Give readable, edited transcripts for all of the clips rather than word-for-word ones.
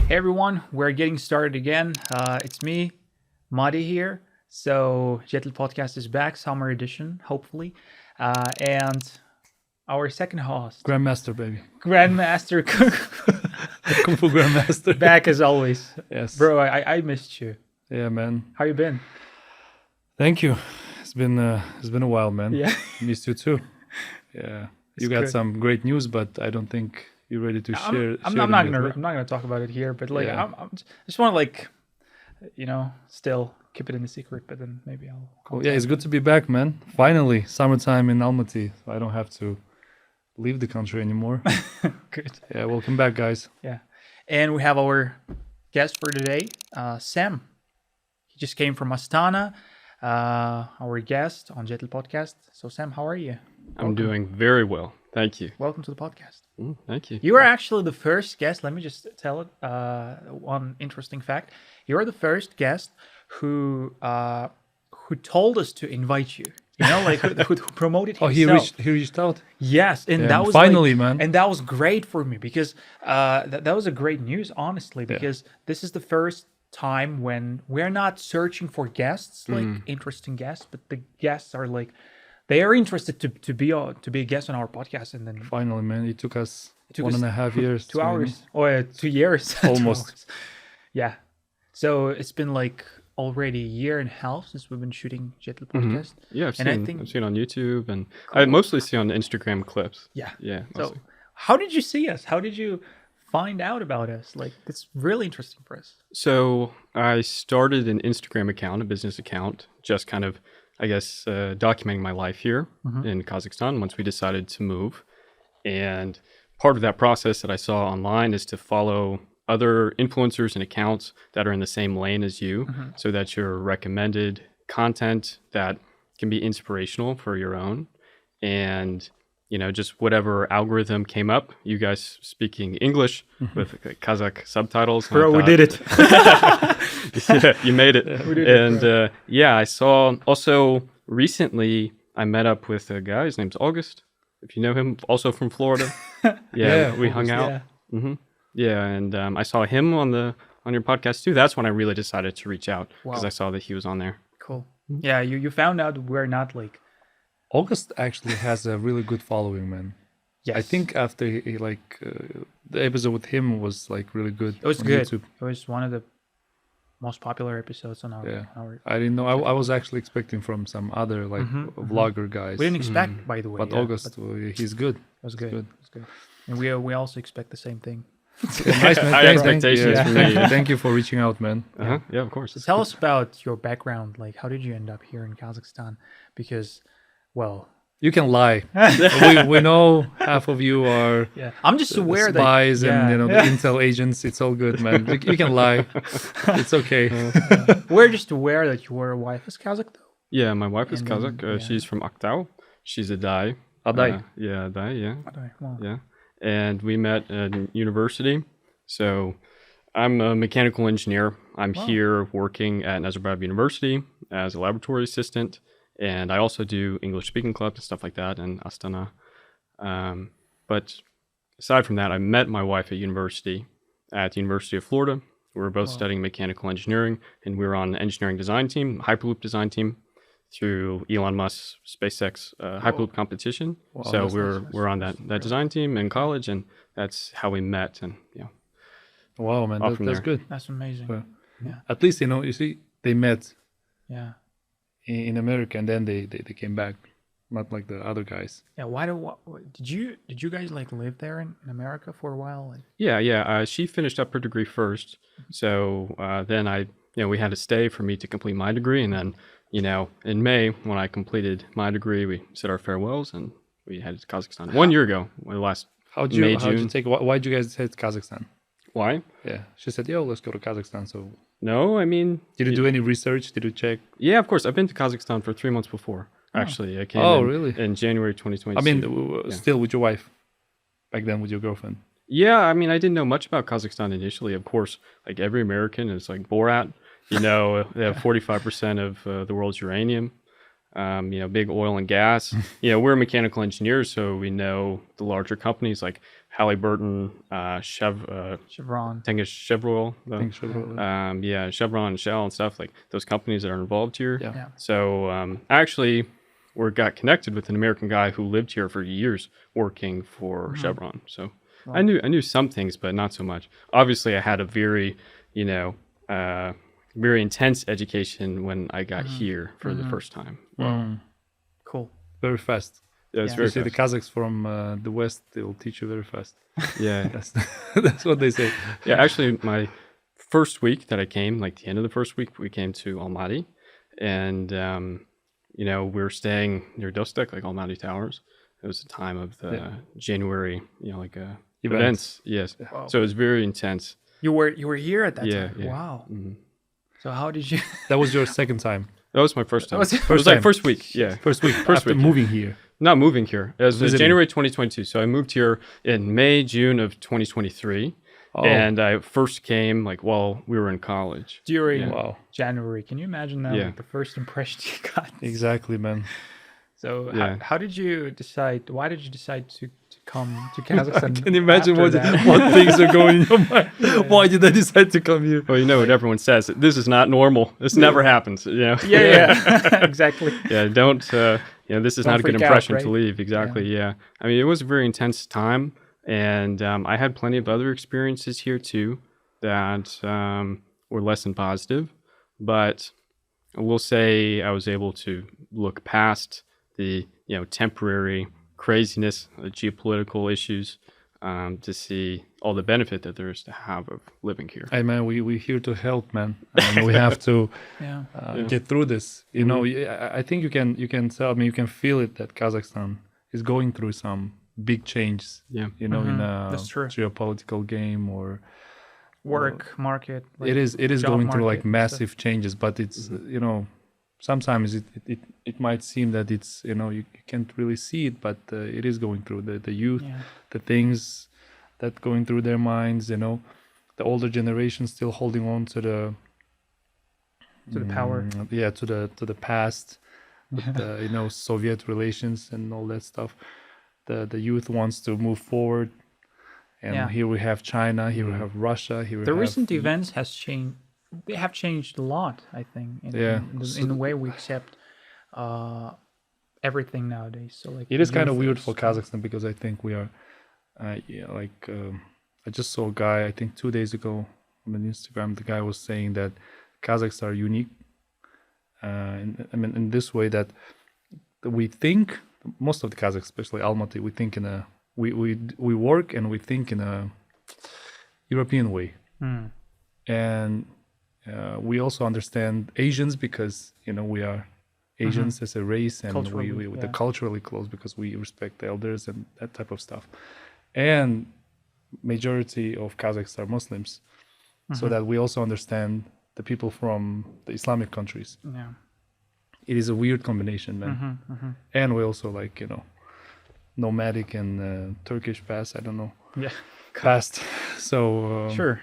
Hey everyone, we're getting started again. It's me, Madi here. So Jetil podcast is back, summer edition, hopefully. And our second host, Grandmaster, baby. Grandmaster Kung Fu Grandmaster. back as always. Yes. Bro, I missed you. Yeah, man. How you been? Thank you. It's been a while, man. Yeah. Missed you too. Yeah. You It's got good. some great news, but I don't think you're ready to share. I'm share not them yet, gonna right? I'm not gonna talk about it here, but like Yeah. I just want to like, still keep it in the secret. But then maybe I'll. Cool. Yeah, it's good to be back, man. Finally, summertime in Almaty. So I don't have to leave the country anymore. Good. Yeah, welcome back, guys. Yeah. And we have our guest for today, Sam. He just came from Astana, our guest on Jetil podcast. So, Sam, how are you? I'm doing very well. Thank you. Welcome to the podcast. Thank you. You are actually the first guest. Let me just tell it one interesting fact. You are the first guest who told us to invite you. You know, like who promoted Oh, himself. he reached out. Yes, and Yeah, that was finally, like- man. and that was great for me because that was a great news, honestly, because this is the first time when we're not searching for guests, like interesting guests, but the guests are like they are interested to be a guest on our podcast, and then Finally, man. It took us took one us and a half years. 2 hours or 2 years, 2 Almost. hours. Yeah. So it's been like already a year and a half since we've been shooting Jetil podcast. Yeah, I've And I seen, think- I've seen on YouTube, and I mostly see on Instagram clips. Yeah. Yeah. So Mostly. how did you see us? How did you find out about us? Like it's really interesting for us. So I started an Instagram account, a business account, just kind of, I guess, documenting my life here in Kazakhstan once we decided to move. And part of that process that I saw online is to follow other influencers and accounts that are in the same lane as you so that you're recommended content that can be inspirational for your own. And, you know, just whatever algorithm came up, you guys speaking English with Kazakh subtitles. and I Bro, we thought- did it. yeah, you made it. we did it, And I saw also recently I met up with a guy. His name's August. If you know him, also from Florida. Yeah, we hung out. Yeah. Yeah, and I saw him on your podcast too. That's when I really decided to reach out because Wow. I saw that he was on there. Cool. Yeah, you found out we're not like August actually has a really good following, man. yes. I think after the episode with him was like really good. it was on good. YouTube. It was one of the most popular episodes on our. Yeah. our I didn't know. I was actually expecting from some other like vlogger guys. we didn't expect, by the way. but yeah, August, he's good. it was good. good. It was good. And we also expect the same thing. Yeah, nice, man. High Thank expectations you. for me. Thank you for reaching out, man. Yeah, of course. So tell us about your background. Like, how did you end up here in Kazakhstan? Because, well, You can lie. we know half of you are yeah, I'm just aware that spies yeah, and the intel agents. It's all good, man. You can lie. It's okay. we're just aware that your wife is Kazakh, though. Yeah, my wife is And Kazakh. then, yeah. She's from Aktau. She's a Dai. Adai. Yeah, Dai. Yeah. Okay, well, Yeah. And we met at university. So I'm a mechanical engineer. I'm here working at Nazarbayev University as a laboratory assistant. And I also do English speaking clubs and stuff like that in Astana. But aside from that, I met my wife at university at the University of Florida. We were both studying mechanical engineering, and we were on the engineering design team, Hyperloop design team, through Elon Musk's SpaceX Hyperloop competition. So that's we're on that design team in college, and that's how we met. And Wow, man. Off from That's there. good. that's amazing. Well, Yeah. At least you see they met Yeah. in America and then they came back, not like the other guys. Yeah. Did you guys like live there in America for a while? Like, she finished up her degree first. So then we had to stay for me to complete my degree, and then in May when I completed my degree, we said our farewells and we headed to Kazakhstan 1 year ago. Last How'd May, you June. take? Why'd you guys head to Kazakhstan? Why? Yeah, she said, "Yo, let's go to Kazakhstan." So, No, I mean, did you do any research? Did you check? yeah, of course. I've been to Kazakhstan for 3 months before. Actually, I came really? in January 2022. I mean, still with your wife, back then with your girlfriend. Yeah, I mean, I didn't know much about Kazakhstan initially. Of course, like every American is like Borat. They have 45% of the world's uranium. Big oil and gas. We're mechanical engineers, so we know the larger companies like Halliburton, Chevron. Tengiz Chevroil, Thanks, Chevrolet. yeah, Chevron and Shell and stuff, like those companies that are involved here. Yeah. Yeah. So I actually got connected with an American guy who lived here for years working for Chevron. So I knew some things, but not so much. Obviously, I had a very, very intense education when I got here for the first time. Cool. Very fast. Yeah, it's Yeah. very You see, the fast. Kazakhs from the West, they'll teach you very fast. Yeah. That's what they say. Yeah, actually, my first week that I came, like the end of the first week, we came to Almaty, and we were staying near Dostek, like Almaty Towers. It was the time of the January, events. Yes, Wow. so it was very intense. You were here at that Yeah, time. yeah. Wow. Mhm. So how did you? That was your second time. That was my first time. was it? It was like first week. Yeah, First week First after week, moving here. not moving here. It was Visiting. January 2022. So I moved here in May, June of 2023, Oh. and I first came like while we were in college. During Wow. January. Can you imagine that? Yeah. Like, the first impression you got. Exactly, man. So Yeah. how did you decide? Why did you decide to come to Kazakhstan? Can you imagine after that? what things are going in your mind? Why did I decide to come here? Well, you know what everyone says. This is not normal. This never happens. Yeah, exactly. Yeah, don't. This is Don't not a good freak out, impression to right? leave. Exactly. Yeah. I mean, it was a very intense time, and I had plenty of other experiences here too that were less than positive. But I will say I was able to look past the temporary craziness, the geopolitical issues, to see all the benefit that there is to have of living here. Hey, man, we're here to help, man. And we have to Yeah. get through this. I think you can tell. I mean, you can feel it that Kazakhstan is going through some big changes. Yeah. In a That's true. geopolitical game, or Work market. Like, it is job going through like market and stuff. massive changes. But it's sometimes it might seem that it's you can't really see it, but it is going through the youth, Yeah. the things that going through their minds. The older generation still holding on to the To the power. to the past, with the Soviet relations and all that stuff. The youth wants to move forward, and Yeah. here we have China, here we have Russia, here we The have recent events has changed. They have changed a lot, I think. In the way we accept everything nowadays. So like It is kind of youth weird is- for Kazakhstan because I think we are, I just saw a guy, I think 2 days ago on Instagram, the guy was saying that Kazakhs are unique. In this way that we think, most of the Kazakhs, especially Almaty, we think we work and we think in a European way. Hmm. And we also understand Asians because, we are Asians as a race, and Culturally, we're yeah. culturally close because we respect the elders and that type of stuff. And majority of Kazakhs are Muslims, so that we also understand the people from the Islamic countries. Yeah. It is a weird combination, man. And we also nomadic and Turkish past. I don't know Yeah. past. So Sure.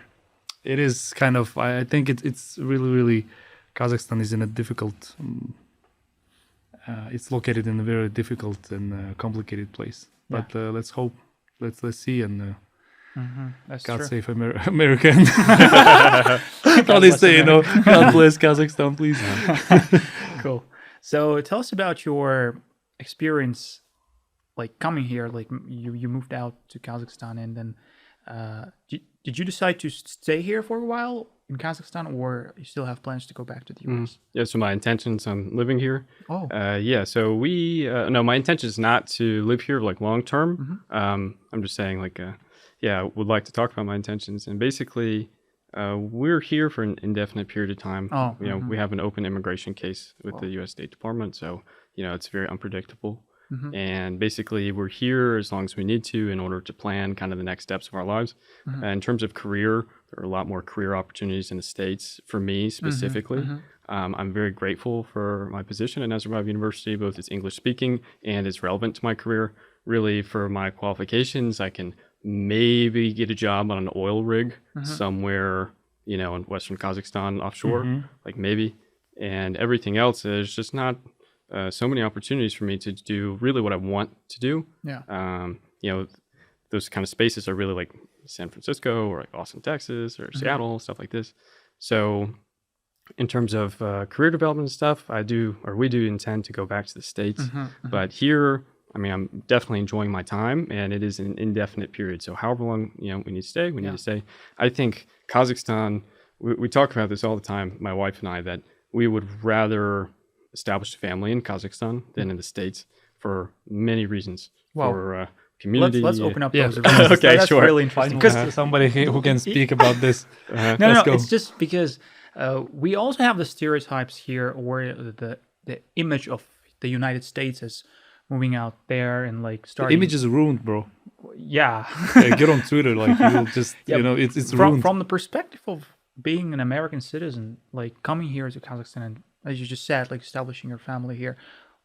it is kind of. I think it's really Kazakhstan is in a difficult. It's located in a very difficult and complicated place. Yeah. But let's hope. Let's see, and That's God true. save American. How they say, God bless Kazakhstan, please. Cool. So tell us about your experience, like coming here. Like you moved out to Kazakhstan, and then did you decide to stay here for a while in Kazakhstan, or you still have plans to go back to the US? Yeah, so my intentions on living here. Oh. So we no, my intention is not to live here like long term. I'm just saying I would like to talk about my intentions, and basically we're here for an indefinite period of time. Oh, We have an open immigration case with the U.S. State Department, so it's very unpredictable. And basically, we're here as long as we need to in order to plan kind of the next steps of our lives. In terms of career, there are a lot more career opportunities in the States for me specifically. I'm very grateful for my position at Nazarbayev University, both as English speaking and as relevant to my career. Really, for my qualifications, I can maybe get a job on an oil rig somewhere, in Western Kazakhstan offshore, like maybe. And everything else is just not so many opportunities for me to do really what I want to do. Yeah. those kind of spaces are really like San Francisco or like Austin, Texas, or Seattle, stuff like this. So in terms of career development and stuff, we do intend to go back to the States. But here, I mean, I'm definitely enjoying my time, and it is an indefinite period. So however long, we need to stay, we need to stay. I think Kazakhstan, we talk about this all the time, my wife and I, that we would rather establish a family in Kazakhstan than in the States for many reasons. Wow. For community. Let's open up Yeah. those reasons. Okay, That's sure. really interesting. Because somebody who can speak about this. No, go. it's just because we also have the stereotypes here, or the image of the United States as moving out there and like The starting. image is ruined, bro. Yeah. Yeah, get on Twitter, like you'll just it's ruined. From the perspective of being an American citizen, like coming here to Kazakhstan and, as you just said, like establishing your family here.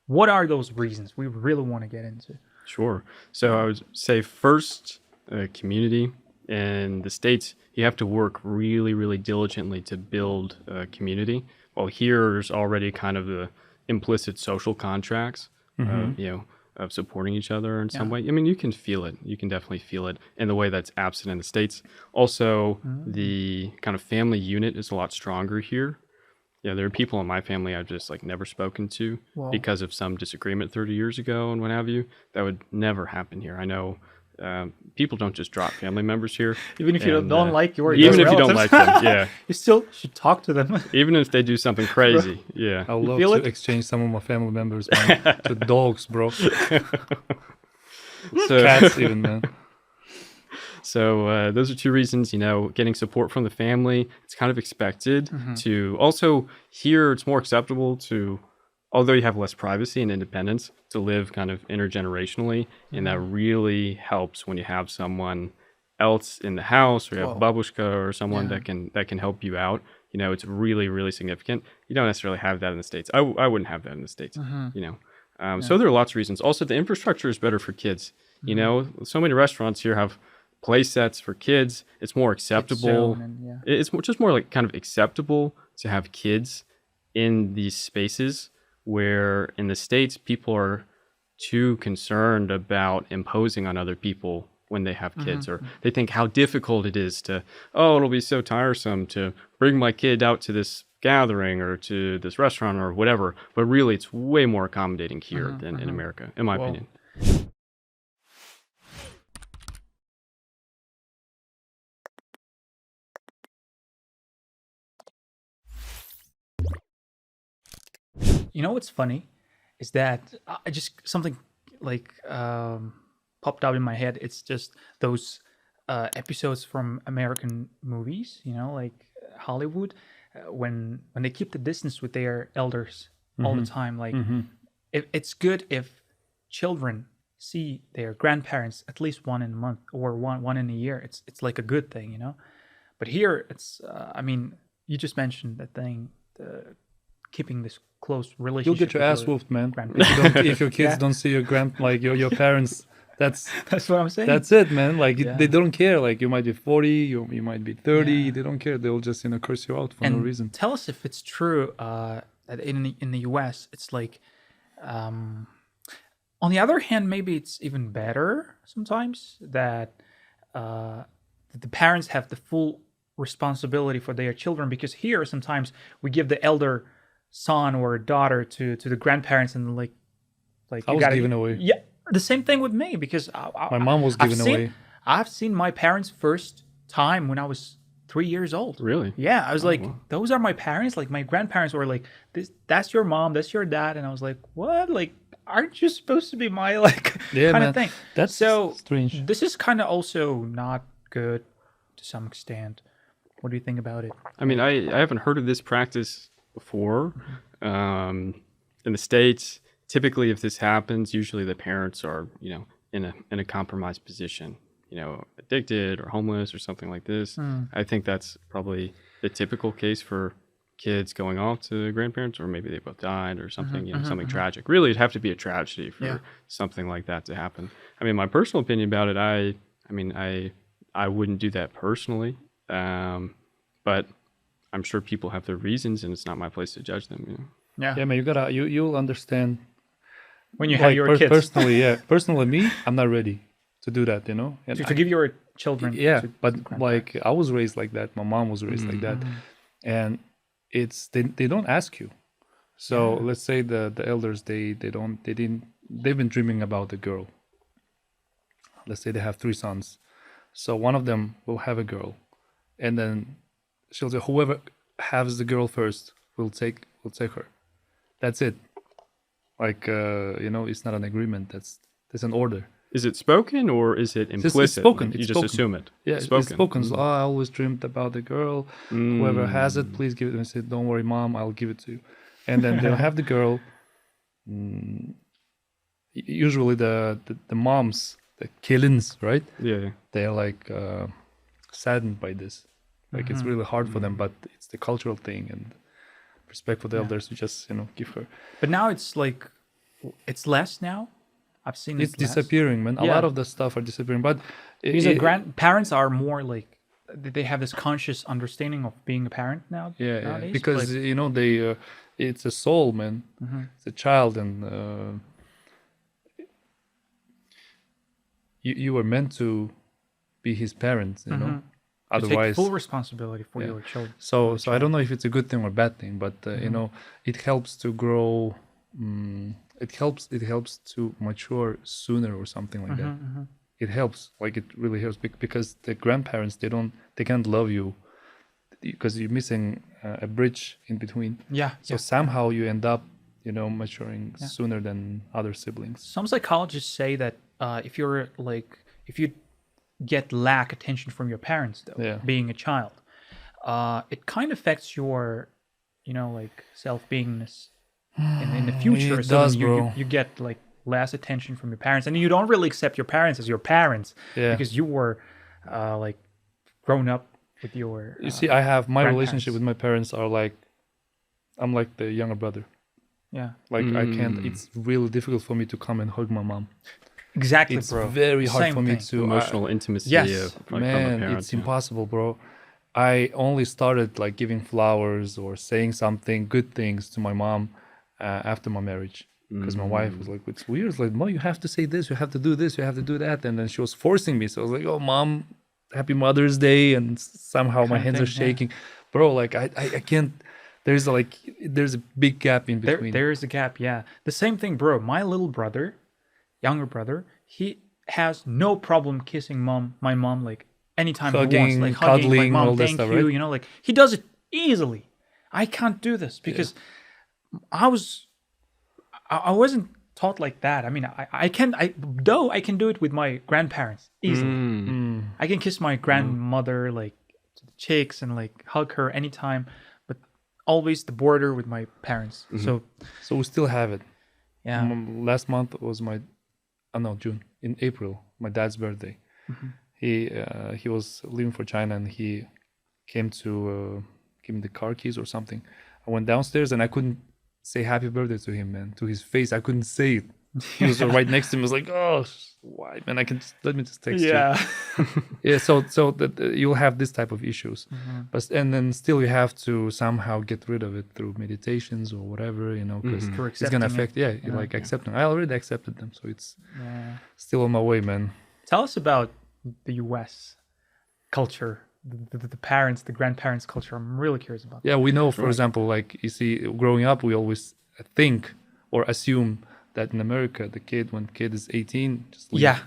What are those reasons we really want to get into? Sure. So I would say first, community. In the States, you have to work really, really diligently to build a community. While here, there's already kind of the implicit social contracts, of supporting each other in some way. I mean, you can feel it. You can definitely feel it in the way that's absent in the States. Also, the kind of family unit is a lot stronger here. Yeah, there are people in my family I've just like never spoken to because of some disagreement 30 years ago and what have you. That would never happen here. I know people don't just drop family members here. Even if you don't like your even if you don't relatives. like them, yeah. You still should talk to them. Even if they do something crazy, yeah. I would love feel to it? exchange some of my family members, man. To dogs, bro. So, Cats even, man. So those are two reasons, getting support from the family. It's kind of expected to also here. It's more acceptable to, although you have less privacy and independence, to live kind of intergenerationally. And that really helps when you have someone else in the house, or you have a babushka or someone that can help you out. It's really, really significant. You don't necessarily have that in the States. I wouldn't have that in the States, So there are lots of reasons. Also, the infrastructure is better for kids. So many restaurants here have play sets for kids. It's more acceptable. It's just more like kind of acceptable to have kids in these spaces, where in the States people are too concerned about imposing on other people when they have kids, or they think how difficult it is to, it'll be so tiresome to bring my kid out to this gathering or to this restaurant or whatever. But really, it's way more accommodating here than in America, in my opinion. You know what's funny is that I just something like popped out in my head. It's just those episodes from American movies, like Hollywood, when they keep the distance with their elders all the time. Like it's good if children see their grandparents at least one in a month or one in a year. It's like a good thing, But here it's you just mentioned that thing, keeping this close relationship. You'll get your ass whooped, man. If your kids don't see your parents. That's what I'm saying. That's it, man. Like they don't care. Like you might be 40, you might be 30. They don't care. They'll just curse you out for no reason. Tell us if it's true that in the US it's like. On the other hand, maybe it's even better sometimes that the parents have the full responsibility for their children, because here sometimes we give the elder son or daughter to the grandparents, and like I was given away. Yeah, the same thing with me, because my mom was given away. I've seen my parents first time when I was 3 years old. Really? Yeah, I was those are my parents. Like my grandparents were like, that's your mom, that's your dad, and I was like, what? Like, aren't you supposed to be my kind of thing? That's so strange. This is kind of also not good to some extent. What do you think about it? I mean, I haven't heard of this practice before. In the States, typically if this happens, usually the parents are, in a compromised position, addicted or homeless or something like this. I think that's probably the typical case for kids going off to grandparents, or maybe they both died or something, something tragic. Really, it'd have to be a tragedy for something like that to happen. I mean, my personal opinion about it, I wouldn't do that personally, but I'm sure people have their reasons, and it's not my place to judge them. Yeah, man, you'll understand when you have your kids. Personally, me, I'm not ready to do that, you know. And to give your children. yeah, to but grandparents. like I was raised like that. My mom was raised like that, and it's they don't ask you. So let's say the elders they've been dreaming about the girl. Let's say they have 3 sons, so one of them will have a girl, and then she'll say whoever has the girl first will take her. That's it. Like you know, it's not an agreement. That's an order. Is it spoken or is it implicit? It's spoken. You It's just spoken. assume it. Yeah, it's spoken. So, I always dreamed about the girl. Whoever has it, please give it. And I said, "Don't worry, mom, I'll give it to you." And then they'll have the girl. Usually, the moms, the killings, right? Yeah. They're like saddened by this. Like it's really hard for them, but it's the cultural thing and respect for the elders. We just give her. But now it's like, it's less now. I've seen It's less. disappearing, man. A lot of the stuff are disappearing, but Because grandparents are more like, they have this conscious understanding of being a parent now. yeah, nowadays. because Like, they it's a soul, man. It's a child, and you were meant to be his parents, you know. you take Otherwise, full responsibility for your children. so I don't know if it's a good thing or bad thing, but it helps to grow. It helps to mature sooner or something like that. It helps, like it really helps because the grandparents they can't love you because you're missing a bridge in between. Yeah. So somehow you end up maturing sooner than other siblings. Some psychologists say that if you get lack attention from your parents, though, being a child, it kind of affects your, self-beingness in the future. It So does, you, bro. you get like less attention from your parents, and you don't really accept your parents as your parents because you were like grown up with your. You see, I have my relationship with my parents are like, I'm like the younger brother. Yeah. Like I can't. It's really difficult for me to come and hug my mom. Exactly, It's bro. very hard Same for me thing. to Emotional intimacy. Yes. From man, a parent, it's impossible, bro. I only started like giving flowers or saying something good things to my mom after my marriage, because my wife was like, "It's weird. It's like, Mom, you have to say this, you have to do this, you have to do that," and then she was forcing me. So I was like, "Oh, Mom, Happy Mother's Day," and somehow my hands are shaking, bro. Like I can't. There's a big gap in between. There is a gap. Yeah, the same thing, bro. My little brother, younger brother, he has no problem kissing my mom, like anytime he wants, Hugging, like hugging, cuddling, like mom, all that thank stuff, you. right? Like he does it easily. I can't do this because I wasn't taught like that. I mean, I can do it with my grandparents easily. I can kiss my grandmother like to the cheeks and like hug her anytime, but always the border with my parents. So So we still have it. yeah. Last month was June. In April, my dad's birthday. He was leaving for China, and he came to give me the car keys or something. I went downstairs and I couldn't say happy birthday to him, man. To his face, I couldn't say it. He was right next to me. I was like, "Oh, why, man? Let me just text you." Yeah. So that you'll have this type of issues, but and then still you have to somehow get rid of it through meditations or whatever, because For it's gonna accepting affect. Accepting. I already accepted them, so it's Yeah. still on my way, man. Tell us about the U.S. culture, the parents, the grandparents' culture. I'm really curious about that. Yeah, we know, for example, like you see, growing up, we always think or assume that in America, when kid is 18, just leave. Yeah.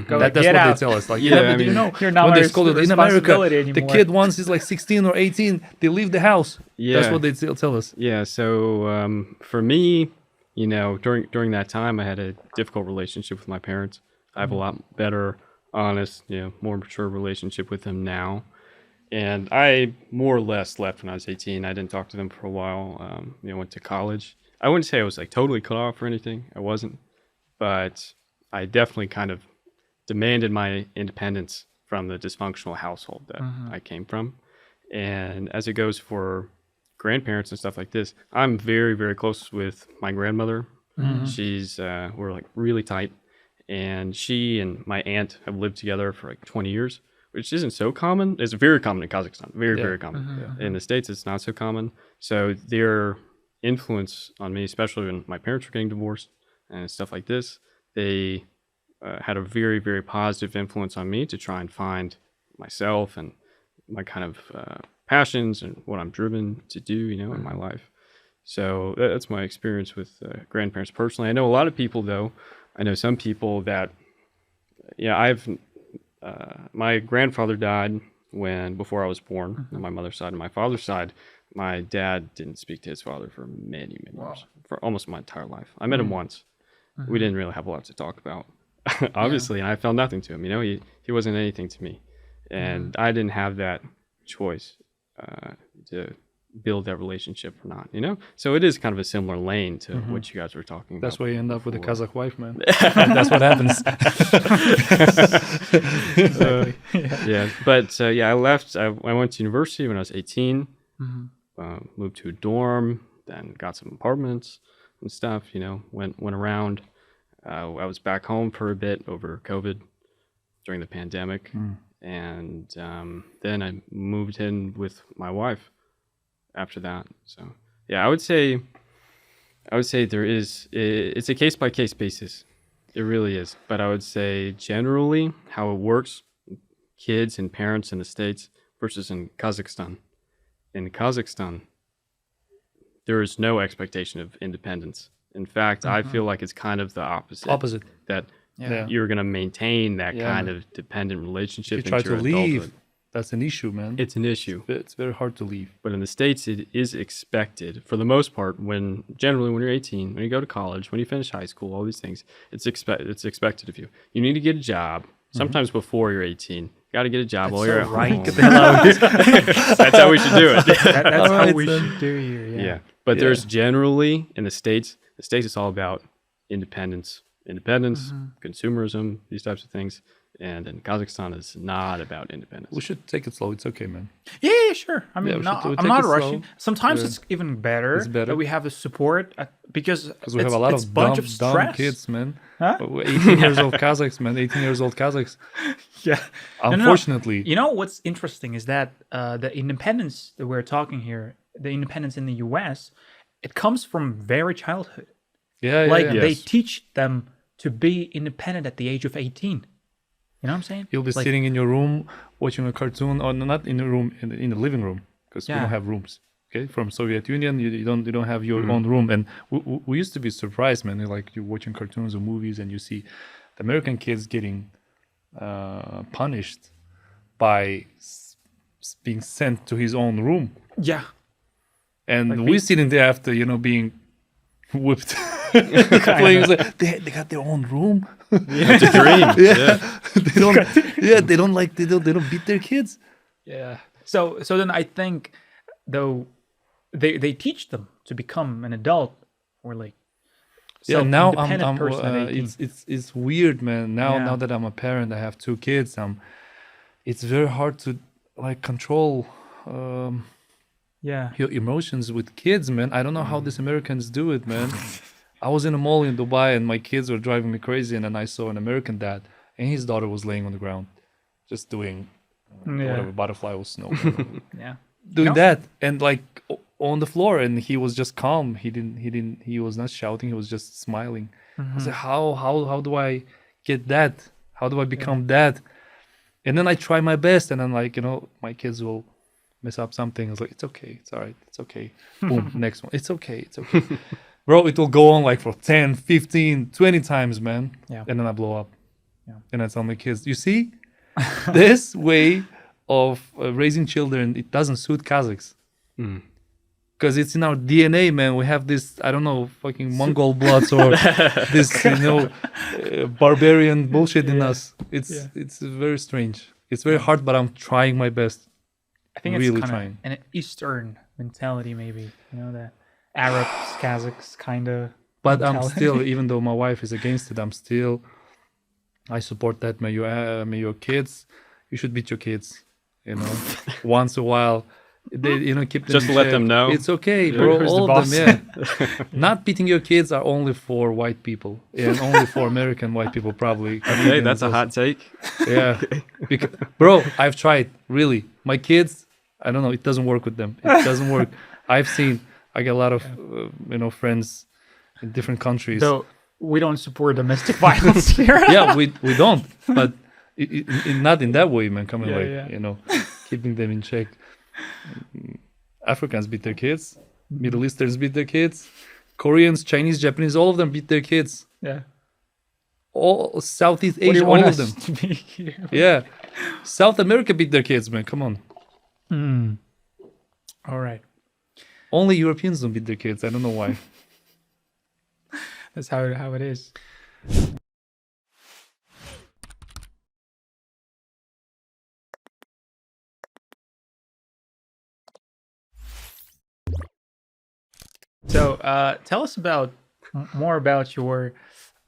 Go, That's get what out. they tell us. Like, Yeah, but I do you mean, know, you're not when my they school in America, responsibility the anymore. kid once he's like 16 or 18, they leave the house. Yeah. That's what they tell us. Yeah. So for me, during that time, I had a difficult relationship with my parents. I have a lot better, honest, more mature relationship with them now. And I more or less left when I was 18. I didn't talk to them for a while. Went to college. I wouldn't say I was like totally cut off or anything. I wasn't. But I definitely kind of demanded my independence from the dysfunctional household that I came from. And as it goes for grandparents and stuff like this, I'm very, very close with my grandmother. She's, we're like really tight. And she and my aunt have lived together for like 20 years, which isn't so common. It's very common in Kazakhstan. Very, very common. In the States, it's not so common. So their influence on me, especially when my parents were getting divorced and stuff like this, they had a very, very positive influence on me to try and find myself and my kind of passions and what I'm driven to do, you know, in my life. So that's my experience with grandparents personally. I know a lot of people, though. I know some people that, my grandfather died before I was born, on my mother's side. And my father's side, my dad didn't speak to his father for many, many years, for almost my entire life. I met him once. We didn't really have a lot to talk about, obviously, and I felt nothing to him. You know, he wasn't anything to me. And I didn't have that choice to build that relationship or not, you know? So it is kind of a similar lane to what you guys were talking about. That's why you end up with a Kazakh wife, man. That's what happens. Exactly. Yeah. But I left. I went to university when I was 18, moved to a dorm, then got some apartments and stuff, you know, went around. I was back home for a bit over COVID during the pandemic. And then I moved in with my wife after that. So I would say it's a case by case basis. It really is. But I would say generally how it works, kids and parents in the States versus in Kazakhstan. In Kazakhstan, there is no expectation of independence. In fact, I feel like it's kind of the opposite. That you're going to maintain that kind of dependent relationship. If you try into to your leave, adulthood. that's an issue, man. It's an issue. It's very hard to leave. But in the States, it is expected, for the most part, generally when you're 18, when you go to college, when you finish high school, all these things, it's expected of you. You need to get a job, sometimes before you're 18. You got to get a job while you're at home. Get the hell out of here. That's how we should do it. That's how we should do here. Yeah. But there's generally, in the States it's all about independence, consumerism, these types of things. And in Kazakhstan, it's not about independence. We should take it slow. It's okay, man. Yeah, sure. I mean, I'm not rushing. Slow. Sometimes it's even better, that we have the support because we have a lot of dumb kids, man. Huh? 18 years old Kazakhs, man. 18 years old Kazakhs. Yeah. Unfortunately. No. You know what's interesting is that the independence that we're talking here, the independence in the US, it comes from very childhood. They teach them to be independent at the age of 18. You know what I'm saying? You'll be sitting in your room watching a cartoon, or not in the room, in the living room, because we don't have rooms. Okay, from Soviet Union, you don't have your own room, and we used to be surprised, man. Like you're watching cartoons or movies, and you see the American kids getting punished by being sent to his own room. Yeah, and we sitting there after being whipped. They got their own room. It's a dream. They don't beat their kids. Yeah. So then I think though they teach them to become an adult or like now I'm it's weird, man. Now that I'm a parent, I have 2 kids. It's very hard to like control your emotions with kids, man. I don't know how these Americans do it, man. I was in a mall in Dubai and my kids were driving me crazy, and then I saw an American dad and his daughter was laying on the ground just doing whatever, butterfly or snow. Doing that and like on the floor, and he was just calm. He was not shouting, he was just smiling. I was like, how do I get that? How do I become that? And then I try my best, and then like, my kids will mess up something. I was like, it's okay, it's all right, it's okay. Boom, next one. It's okay. Bro, it will go on like for 10, 15, 20 times, man. Yeah. And then I blow up. Yeah. And I tell my kids, you see, this way of raising children, it doesn't suit Kazakhs. Because it's in our DNA, man. We have this, I don't know, fucking Mongol bloods or this, barbarian bullshit in us. It's very strange. It's very hard, but I'm trying my best. I think really it's kind of an Eastern mentality, maybe. The Arabs, Kazakhs, kind of. But mentality. I'm still, even though my wife is against it, I support that. May your kids, you should beat your kids, once a while. They, keep them just let them know it's okay, bro. All of them, Not beating your kids are only for white people, and only for American white people, probably. Okay, that's a hot take. Yeah, bro, I've tried. Really, my kids, I don't know. It doesn't work with them. It doesn't work. I get a lot of friends in different countries. So we don't support domestic violence here. Yeah, we don't, but not in that way, man. Coming keeping them in check. Africans beat their kids, Middle Easterns beat their kids, Koreans, Chinese, Japanese, all of them beat their kids. Yeah. All Southeast What do you Asia, want all of us them. to be here? Yeah. South America beat their kids, man. Come on. All right. Only Europeans don't beat their kids. I don't know why. That's how it is. So, tell us about more about your,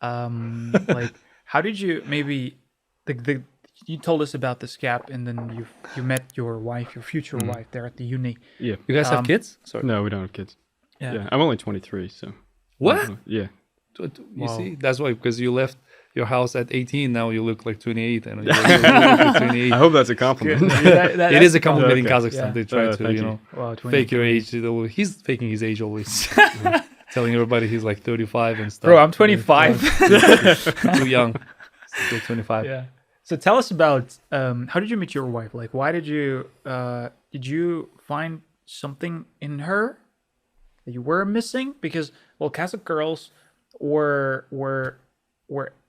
like, how did you maybe the you told us about this gap, and then you met your wife, your future wife, there at the uni. Yeah. You guys have kids? Sorry. No, we don't have kids. Yeah. Yeah. I'm only 23, so. What? Yeah. You see, that's why, because you left your house at 18. Now you look like 28. And you look like 28. I hope that's a compliment. It is a compliment in Kazakhstan. Yeah. They try to, fake your age. He's faking his age always. Telling everybody he's like 35 and stuff. Bro, I'm 25. Too young. Still 25. Yeah. So tell us about how did you meet your wife? Like, why did you find something in her that you were missing? Because Kazakh girls were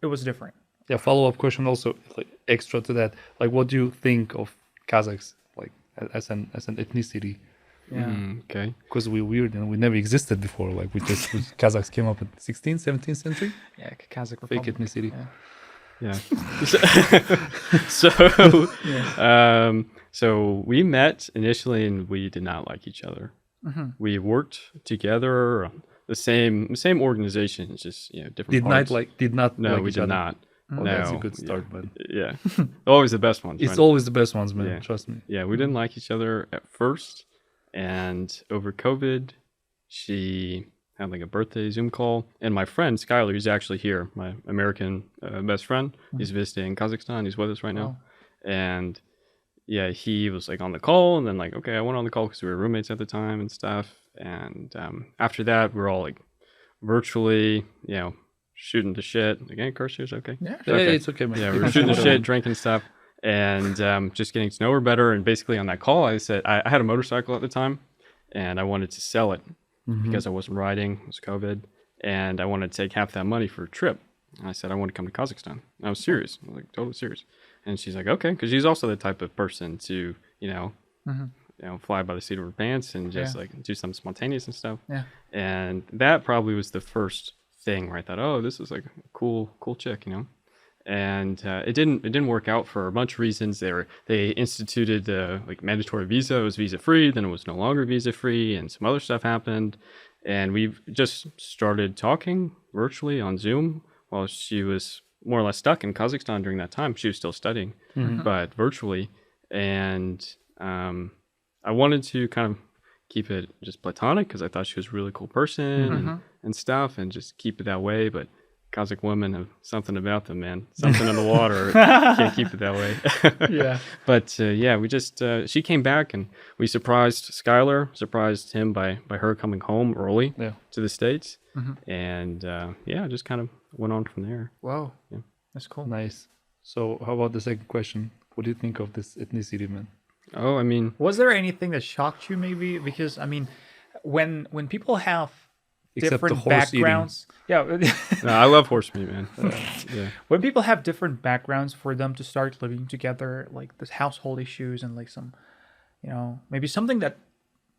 it was different. Yeah. Follow-up question also, like extra to that. Like, what do you think of Kazakhs, like as an ethnicity? Yeah. Okay. Because we're weird and we never existed before. Like Kazakhs came up in 16th, 17th century. Yeah, Kazakh Fake Republic. ethnicity. Yeah. So we met initially and we did not like each other. We worked together on the same organization, it's just different parts. No, we did not. Well, no, that's a good start, but yeah, always the best ones. it's right? always the best ones, man. Yeah. Trust me. Yeah, we didn't like each other at first, and over COVID, she had like a birthday Zoom call, and my friend Skylar, who's actually here, my American best friend, he's visiting Kazakhstan. He's with us right now, and yeah, he was like on the call, and then like, okay, I went on the call because we were roommates at the time and stuff, and after that, we're all like virtually, shooting the shit. Again, curse here is okay. Yeah, Okay. It's okay, man. Yeah, we were shooting the shit, drinking stuff, and just getting to know her better. And basically on that call, I said I had a motorcycle at the time, and I wanted to sell it because I wasn't riding. It was COVID, and I wanted to take half that money for a trip. And I said I want to come to Kazakhstan. And I was serious, I was like totally serious. And she's like, okay, because she's also the type of person to fly by the seat of her pants and just like do something spontaneous and stuff. Yeah. And that probably was the first thing where I thought, oh, this is like a cool chick, And it didn't work out for a bunch of reasons. They instituted like mandatory visa. It was visa free, then it was no longer visa free, and some other stuff happened. And we've just started talking virtually on Zoom while she was more or less stuck in Kazakhstan during that time. She was still studying, but virtually. And I wanted to kind of keep it just platonic because I thought she was a really cool person and stuff, and just keep it that way. But Kazakh women have something about them, man. Something in the water. Can't keep it that way. Yeah. But we just she came back and we surprised Skylar, surprised him by her coming home early to the States, and just kind of went on from there. Wow. Yeah. That's cool. Nice. So how about the second question? What do you think of this ethnicity, man? Oh, I mean, was there anything that shocked you maybe? Because I mean, when people have different backgrounds, no, I love horse meat, man. When people have different backgrounds, for them to start living together, like this household issues and like some, maybe something that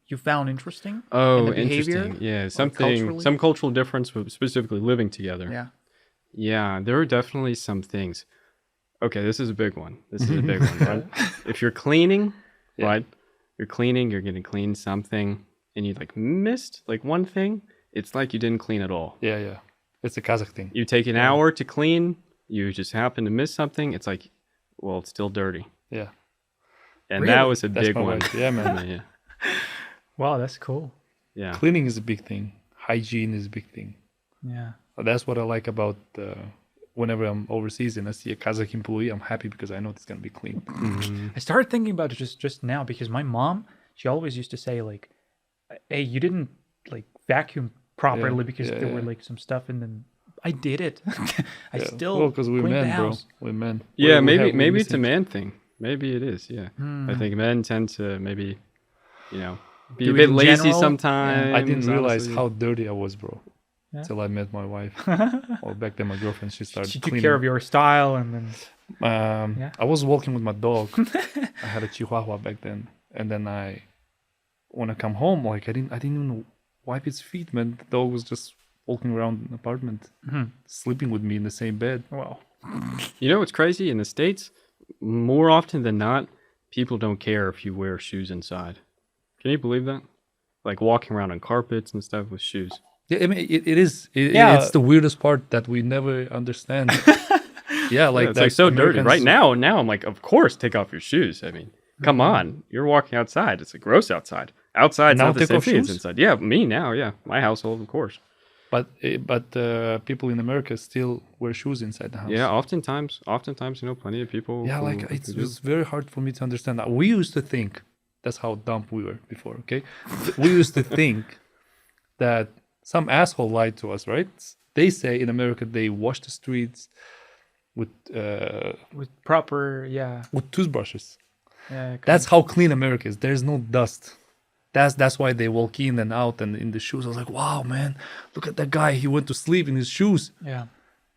you found interesting. Oh, in the behavior, interesting. Yeah, some cultural difference, but specifically living together. Yeah. Yeah, there are definitely some things. Okay, this is a big one. Right? If you're cleaning, right? You're cleaning, you're going to clean something, and you like missed like one thing. It's like you didn't clean at all. Yeah. It's a Kazakh thing. You take an hour to clean, you just happen to miss something. It's like, well, it's still dirty. Yeah. And that was a big one. Right. Yeah, man. Yeah. Wow, that's cool. Yeah. Cleaning is a big thing. Hygiene is a big thing. Yeah. That's what I like about whenever I'm overseas and I see a Kazakh employee, I'm happy because I know it's going to be clean. I started thinking about it just now because my mom, she always used to say like, hey, you didn't like vacuum properly because there were like some stuff in the I did it. I still well, because we're cleaned the men, bro. house. We're men. Yeah, We're maybe it's a missing- man thing. Maybe it is. Yeah, I think men tend to maybe, be Do a it bit in lazy general? sometimes. I didn't realize honestly. how dirty I was, bro. Yeah. Till I met my wife. Well, back then, my girlfriend, she started She took cleaning. care of your style, and then Yeah. I was walking with my dog. I had a Chihuahua back then, and then when I come home, like I didn't even wipe its feet, man. The dog was just walking around the apartment, sleeping with me in the same bed. well, You know what's crazy? In the States, more often than not, people don't care if you wear shoes inside. Can you believe that? Like walking around on carpets and stuff with shoes. Yeah, I mean, it is. Yeah. It's the weirdest part that we never understand. Yeah, like Yeah, it's that like so dirty. Americans- Right now I'm like, of course, take off your shoes. I mean, come on. You're walking outside. It's like gross outside. Outside's Now not the take same off thing as shoes? inside. Yeah, me now, yeah. My household, of course. But people in America still wear shoes inside the house. Yeah, oftentimes, plenty of people. Yeah, who- like who it do. was very hard for me to understand that. We used to think that's how dumb we were before. Okay, we used to think that some asshole lied to us, right? They say in America they wash the streets with with proper, yeah, toothbrushes. yeah. That's how clean America is. There's no dust. That's why they walk in and out and in the shoes. I was like, wow, man, look at that guy. He went to sleep in his shoes. yeah.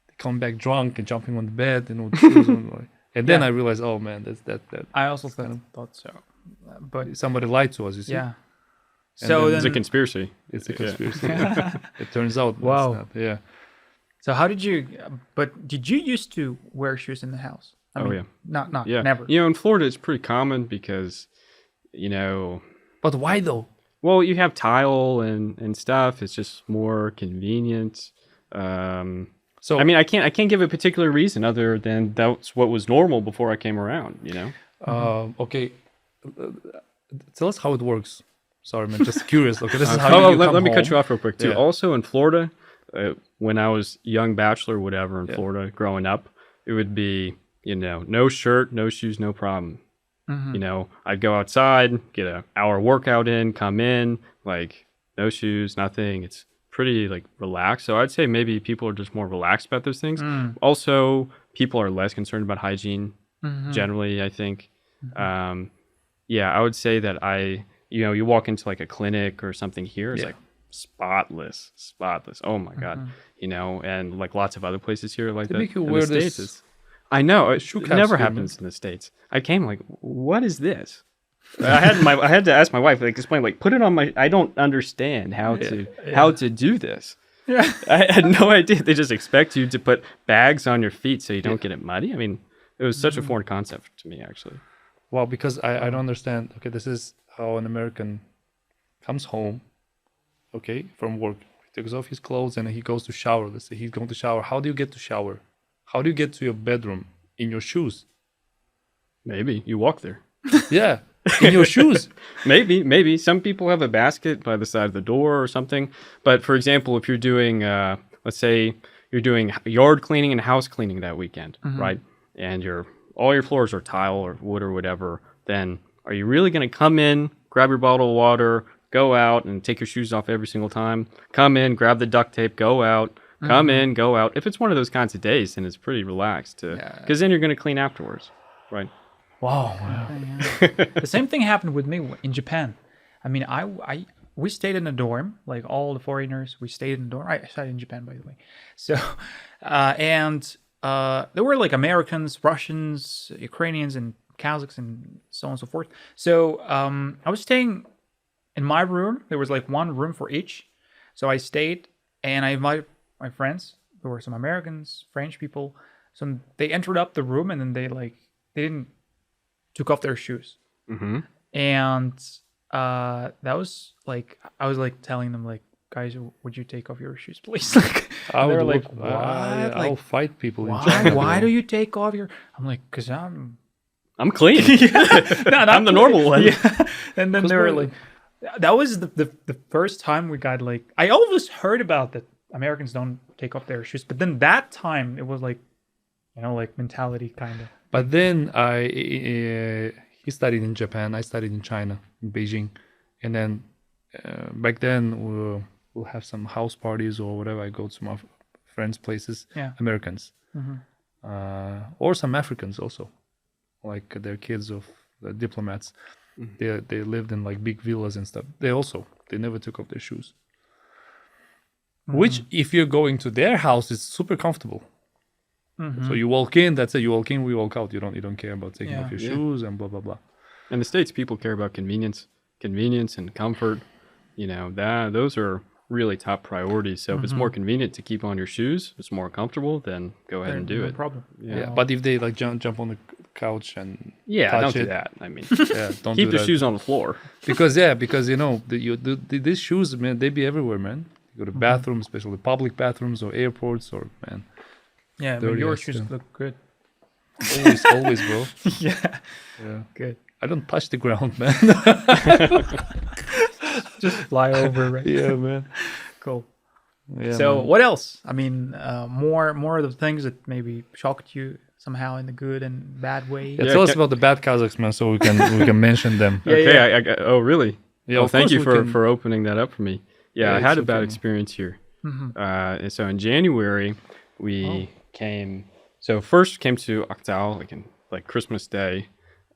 They come back drunk and jumping on the bed and with shoes on. Like, and then Yeah. I realized, oh man, that's that. I also kind of- thought so, but Somebody lied to us. You see, yeah. And So then It's a then, conspiracy. it's a Yeah. conspiracy. It turns out. it's Wow. not. Yeah. so how did you? But did you used to wear shoes in the house? I Oh, mean, yeah. not Yeah. never. In Florida, it's pretty common because, But why though? well, you have tile and stuff. It's just more convenient. So I mean, I can't give a particular reason other than that's what was normal before I came around. okay. Tell us how it works. Sorry, man. Just curious. Okay, this is how you let, come let me cut home. you off real quick too. Yeah. Also in Florida, when I was young bachelor, whatever in Yeah. Florida growing up, it would be no shirt, no shoes, no problem. I'd go outside, get an hour workout in, come in, like no shoes, nothing. It's pretty like relaxed. So I'd say maybe people are just more relaxed about those things. Also, people are less concerned about hygiene generally, I think. I would say that you walk into like a clinic or something here, it's Yeah. like spotless. Oh my God. And like lots of other places here like They that. make you In the wear States, this I know. It shoe caps never here, happens in the States. I came like, what is this? I had to ask my wife, like, explain, like, put it on my. I don't understand how to do this. Yeah. I had no idea. They just expect you to put bags on your feet so you don't get it muddy. I mean, it was such a foreign concept to me, actually. Well, because I don't understand. Okay, this is how an American comes home, okay, from work. He takes off his clothes and he goes to shower. Let's say he's going to shower. How do you get to shower? How do you get to your bedroom? In your shoes. Maybe you walk there. Yeah, in your shoes. Maybe some people have a basket by the side of the door or something. But for example, if you're doing, let's say you're doing yard cleaning and house cleaning that weekend, right? And all your floors are tile or wood or whatever, then are you really going to come in, grab your bottle of water, go out and take your shoes off every single time? Come in, grab the duct tape, go out, come in, go out. If it's one of those kinds of days, then it's pretty relaxed because then you're going to clean afterwards, right? Wow. The same thing happened with me in Japan. I mean, we stayed in a dorm, like all the foreigners. We stayed in a dorm. I studied in Japan, by the way. So, there were like Americans, Russians, Ukrainians, and Kazakhs, and so on and so forth. So, I was staying in my room. There was like one room for each. So I stayed, and I invited my friends. There were some Americans, French people. So they entered up the room, and then they didn't took off their shoes. And that was like, I was like telling them, like, guys, would you take off your shoes, please? Like, I they were would like, look, what? I'll Like, fight people in why? China. Why bro. do you take off your? I'm like, cause I'm clean. I'm the normal one. Yeah. And then they were why- like, that was the first time we got like, I always heard about that Americans don't take off their shoes, but then that time it was like, like mentality kind of. But then he studied in Japan. I studied in China, in Beijing, and then back then we'll have some house parties or whatever. I go to my friends' places, Yeah. Americans, or some Africans also, like their kids of diplomats. They lived in like big villas and stuff. They never took off their shoes. Which, if you're going to their house, is super comfortable. So you walk in, that's it. You walk in, we walk out. You don't care about taking off your shoes and blah blah blah. In the States, people care about convenience and comfort. You know, those are really top priorities. So if it's more convenient to keep on your shoes, it's more comfortable, then go ahead and do no it. problem. Yeah, but if they like jump on the couch and Don't touch do it, that. I mean, don't keep do the that. shoes on the floor. because you know these shoes, man, they be everywhere, man. You go to bathrooms, especially public bathrooms or airports, or man, Yeah, but dirty your as shoes still. look good. always, bro. Yeah, Yeah, good. I don't touch the ground, man. Just fly over, right? Yeah, man. Cool. Yeah, So man. what else? I mean, more of the things that maybe shocked you somehow in the good and bad way. Yeah, Yeah, tell us ca- about the bad Kazakhs, man, so we can mention them. Yeah, Okay. Oh, really? Yeah, Well, of thank course you we for, can- for opening that up for me. Yeah, Yeah, I had a it's bad okay. experience here. And so in January, we came. So first came to Aktal, like Christmas Day,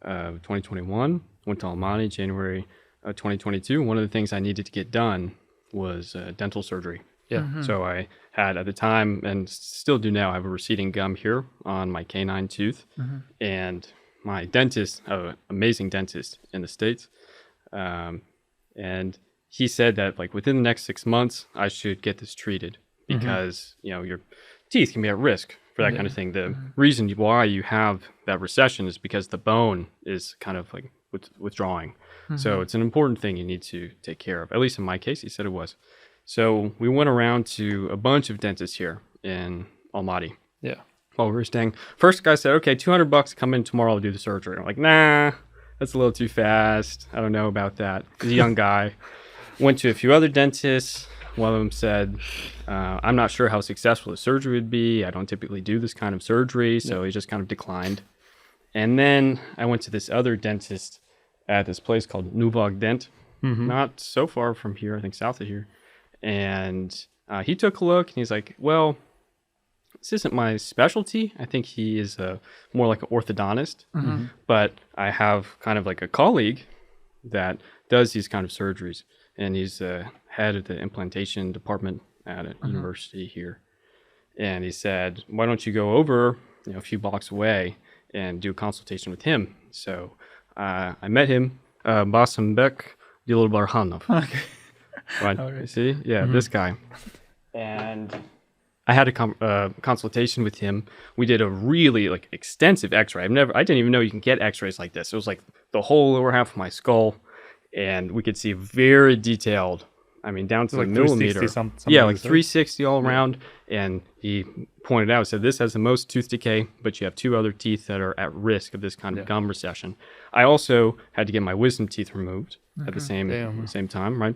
2021. Went to Almaty, January 2022. One of the things I needed to get done was dental surgery. Yeah. So I had at the time, and still do now, I have a receding gum here on my canine tooth. And my dentist, amazing dentist in the States, and he said that like within the next 6 months, I should get this treated because, you know, your teeth can be at risk for that kind of thing. The reason why you have that recession is because the bone is kind of like withdrawing. So it's an important thing you need to take care of. At least in my case, he said it was. So we went around to a bunch of dentists here in Almaty Yeah. while we were staying. First guy said, okay, $200, come in tomorrow, I'll do the surgery. I'm like, nah, that's a little too fast. I don't know about that. He's a young guy. Went to a few other dentists. One of them said, I'm not sure how successful the surgery would be. I don't typically do this kind of surgery. So he just kind of declined. And then I went to this other dentist at this place called Nuvog Dent, not so far from here, I think south of here. And he took a look and he's like, well, this isn't my specialty. I think he is more like an orthodontist. But I have kind of like a colleague that does these kind of surgeries. And he's head of the implantation department at a university here. And he said, why don't you go over, a few blocks away and do a consultation with him? So I met him, Basambek Dilbarhanov. Okay. Right. You see? Yeah, this guy. And I had a consultation with him. We did a really extensive x-ray. I didn't even know you can get x-rays like this. It was like the whole lower half of my skull. And we could see very detailed, down to the millimeter. 360 something Yeah, like like that. 360 all around. And he pointed out, said this has the most tooth decay, but you have two other teeth that are at risk of this kind of gum recession. I also had to get my wisdom teeth removed at the same time, right?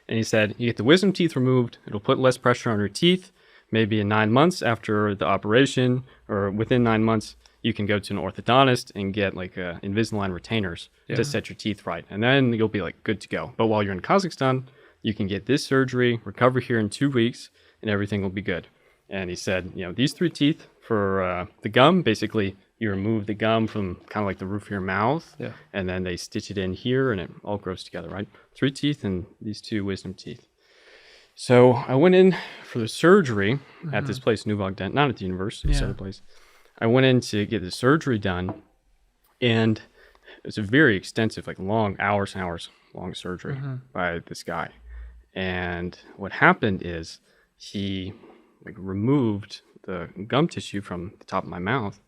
And he said, you get the wisdom teeth removed, it'll put less pressure on your teeth. Maybe in 9 months after the operation, or within 9 months, you can go to an orthodontist and get Invisalign retainers to set your teeth right. And then you'll be good to go. But while you're in Kazakhstan, you can get this surgery, recover here in 2 weeks, and everything will be good. And he said, these 3 teeth for the gum, basically you remove the gum from kind of like the roof of your mouth, and then they stitch it in here and it all grows together, right? 3 teeth and these 2 wisdom teeth. So I went in for the surgery at this place, Nuvog Dent, not at the university, this other place. I went in to get the surgery done, and it was a very extensive, long hours and hours long surgery by this guy. And what happened is he removed the gum tissue from the top of my mouth,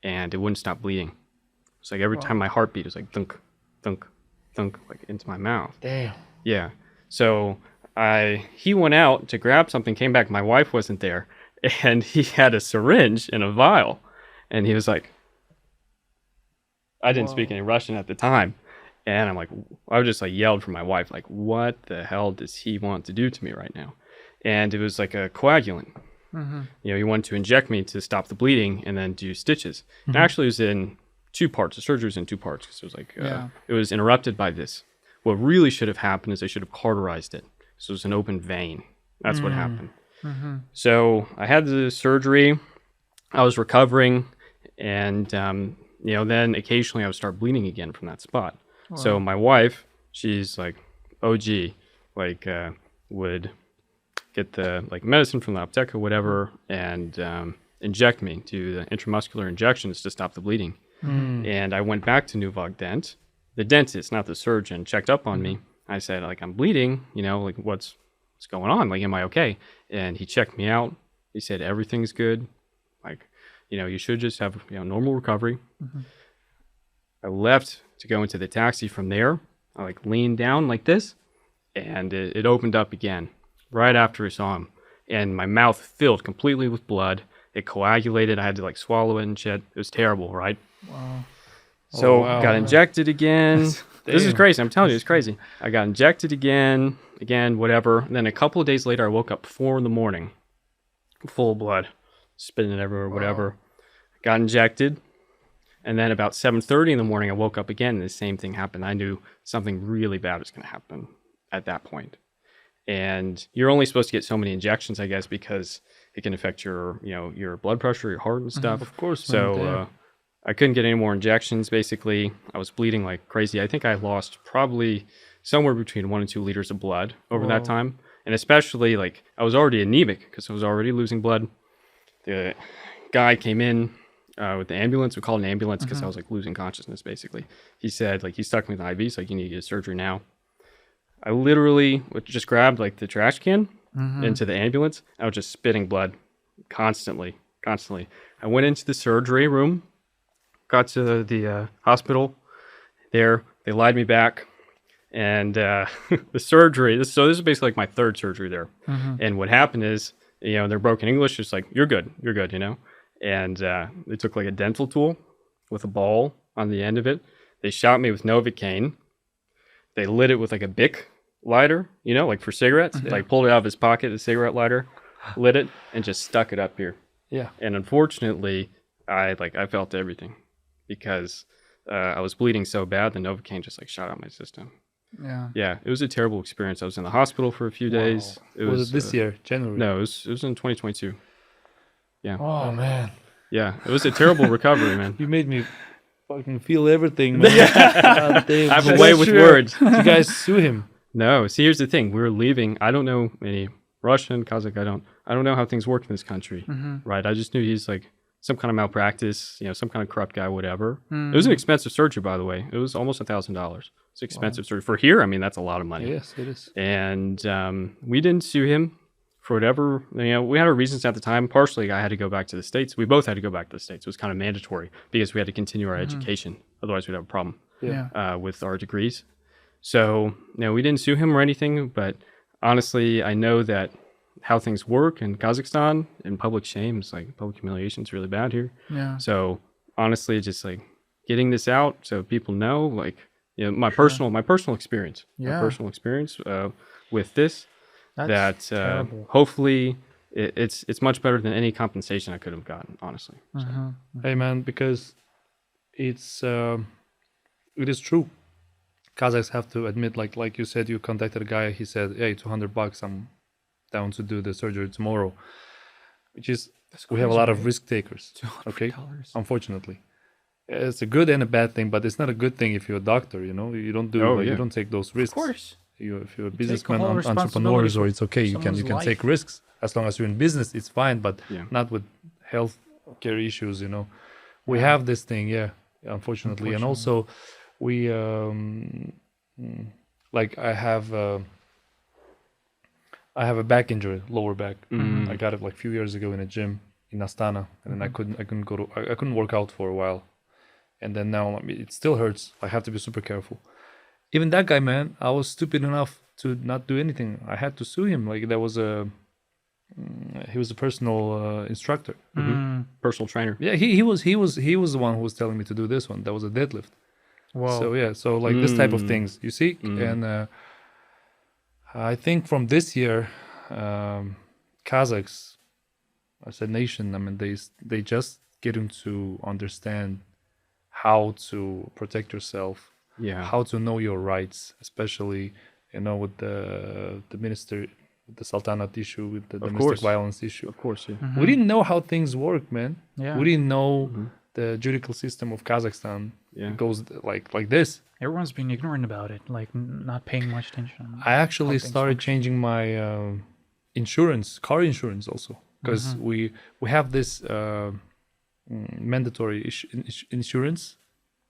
and it wouldn't stop bleeding. It's like every time my heart beat, it was like thunk, thunk, thunk, into my mouth. Damn. Yeah. So he went out to grab something, came back. My wife wasn't there, and he had a syringe and a vial. And he was like, I didn't speak any Russian at the time. And I was just yelled for my wife, what the hell does he want to do to me right now? And it was like a coagulant. He wanted to inject me to stop the bleeding and then do stitches. And actually it was in 2 parts. The surgery was in 2 parts because it was it was interrupted by this. What really should have happened is they should have cauterized it. So it was an open vein. That's what happened. So I had the surgery. I was recovering, and then occasionally I would start bleeding again from that spot. Wow. So my wife, she's like OG, would get the medicine from the apteka, whatever, and inject me, do the intramuscular injections to stop the bleeding. And I went back to Nuvog Dent. The dentist, not the surgeon, checked up on me. I said, I'm bleeding, what's going on? Am I okay? And he checked me out. He said, everything's good. You should just have, normal recovery. I left to go into the taxi from there. I leaned down like this, and it opened up again right after I saw him. And my mouth filled completely with blood. It coagulated. I had to swallow it and shit. It was terrible, right? Wow. So got injected again. This is crazy. I'm telling you, it's crazy. I got injected again, whatever. And then a couple of days later, I woke up 4 a.m, full of blood, spitting everywhere, whatever. Got injected. And then about 7:30 in the morning, I woke up again, and the same thing happened. I knew something really bad was going to happen at that point. And you're only supposed to get so many injections, I guess, because it can affect your blood pressure, your heart and stuff. Of course. So I couldn't get any more injections, basically. I was bleeding like crazy. I think I lost probably somewhere between 1 and 2 liters of blood over that time. And especially, I was already anemic because I was already losing blood. The guy came in with the ambulance. We called an ambulance because I was losing consciousness, basically. He said, he stuck me with an IV, so you need to get surgery now. I literally just grabbed the trash can into the ambulance. I was just spitting blood constantly. I went into the surgery room, got to the hospital there. They lied me back. And the surgery, this is basically my 3rd surgery there. And what happened is, they're broken English. It's you're good, And they took a dental tool with a ball on the end of it. They shot me with Novocaine. They lit it with a Bic lighter, for cigarettes. Pulled it out of his pocket, the cigarette lighter, lit it, and just stuck it up here. Yeah. And unfortunately, I felt everything because I was bleeding so bad. The Novocaine just shot out my system. Yeah, it was a terrible experience. I was in the hospital for a few days. Was it this year, January? No, it was in 2022. Yeah. Oh man. Yeah, it was a terrible recovery, man. You made me fucking feel everything, man. God damn. I have a way with words. Did you guys sue him? No. See, here's the thing. We were leaving. I don't know any Russian, Kazakh. I don't know how things work in this country, right? I just knew he's some kind of malpractice, some kind of corrupt guy, whatever. It was an expensive surgery, by the way. It was almost $1,000. It's expensive surgery for here. I mean, that's a lot of money. Yes, it is. And we didn't sue him for whatever. We had our reasons at the time. Partially, I had to go back to the States. We both had to go back to the States. It was kind of mandatory because we had to continue our education. Otherwise, we'd have a problem with our degrees. So, we didn't sue him or anything. But honestly, I know that how things work in Kazakhstan and public shame is public humiliation is really bad here. Yeah. So honestly, just getting this out so people know, my personal experience, with this, That's that terrible. hopefully it's much better than any compensation I could have gotten, honestly. So. Hey man, because it is true. Kazakhs have to admit, like you said, you contacted a guy. He said, "Hey, $200. I'm down to do the surgery tomorrow," which is we have a lot of risk takers. Okay, unfortunately, it's a good and a bad thing, but it's not a good thing if you're a doctor. You don't do you don't take those risks. Of course. If you're a businessman, entrepreneurs, or it's okay. You can take risks as long as you're in business. It's fine, but not with health care issues. We have this thing, unfortunately, and also we I have a back injury, lower back. I got it a few years ago in a gym in Astana, and then I couldn't work out for a while, and then now it still hurts. I have to be super careful. Even that guy, man, I was stupid enough to not do anything. I had to sue him. He was a personal instructor, Personal trainer. Yeah, he was the one who was telling me to do this one. That was a deadlift. Wow. So this type of things, you see, and I think from this year, Kazakhs as a nation, they just getting to understand how to protect yourself, how to know your rights, especially with the with the Sultanate issue, with the Of domestic course. violence issue. Of course, yeah. We didn't know how things work, man. Yeah. We didn't know the judicial system of Kazakhstan. Yeah. It goes like this. Everyone's been ignorant about it, like not paying much attention. I actually things started changing my insurance, car insurance also, because we have this mandatory insurance.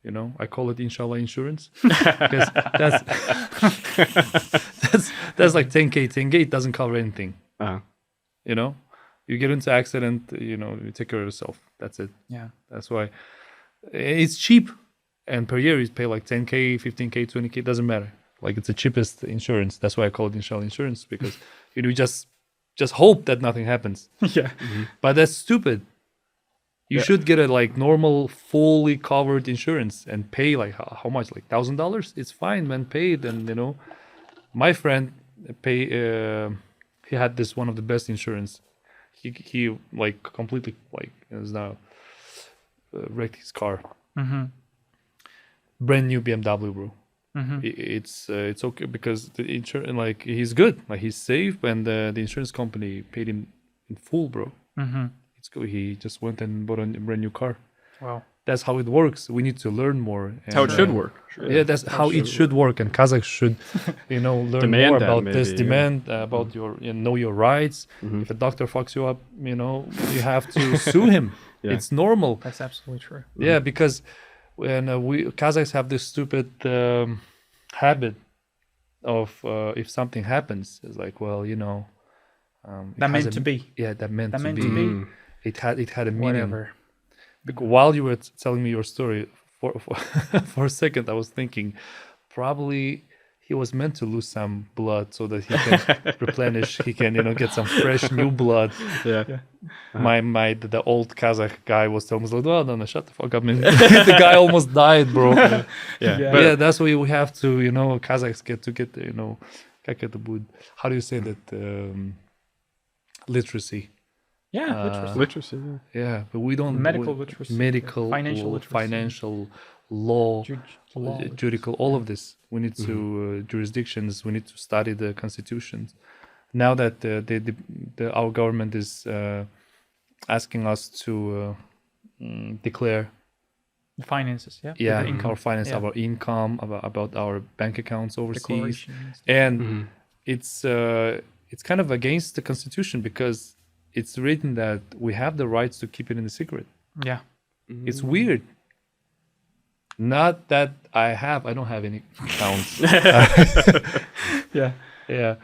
You know, I call it Inshallah insurance because that's like 10K. 10K it doesn't cover anything. Uh, You know, you get into accident, you know, you take care of yourself. That's it. Yeah. That's why it's cheap, and per year you pay like 10K, 15K, 20K. Doesn't matter. Like it's the cheapest insurance. That's why I call it Inshallah insurance, because you know, just hope that nothing happens. Yeah. But that's stupid. You should get a like normal, fully covered insurance and pay like how much? Like $1,000? It's fine, man. Pay it, and you know, my friend he had this one of the best insurance. He like completely like is now wrecked his car. Brand new BMW, bro. It's okay because the insurance, like he's good, like he's safe, and the insurance company paid him in full, bro. It's good. He just went and bought a brand new car. Wow. That's how it works. We need to learn more. And, how it should work. Yeah, that's how it should work, and Kazakhs should, you know, learn Demand more that about maybe, this. yeah. Demand about your, you know your rights. If a doctor fucks you up, you know, you have to sue him. Yeah. It's normal. That's absolutely true. Yeah, because when we Kazakhs have this stupid habit of if something happens, it's like, well, you know, That meant to be. Yeah, that meant That to meant be. to be. It had a meaning. Whatever. While you were telling me your story, for a second, I was thinking, probably he was meant to lose some blood so that he can replenish. He can, you know, get some fresh new blood. Yeah. The old Kazakh guy was telling me, like, oh, no, shut the fuck up, man. The guy almost died, bro. Yeah. Yeah, that's why we have to, you know, Kazakhs get, you know, how do you say that? Literacy. Yeah. Literacy. Literacy. Yeah. Yeah, but we don't Medical literacy, medical, financial literacy. financial law, Law. judicial, all of this. We need to jurisdictions. We need to study the constitutions. Now that our government is asking us to declare, The finances. Yeah. yeah, The income. our finance, Yeah. our income, about our bank accounts overseas, Declarations. and it's kind of against the constitution because it's written that we have the rights to keep it in the secret. Yeah. It's weird. Not that I don't have any accounts. Yeah. Yeah,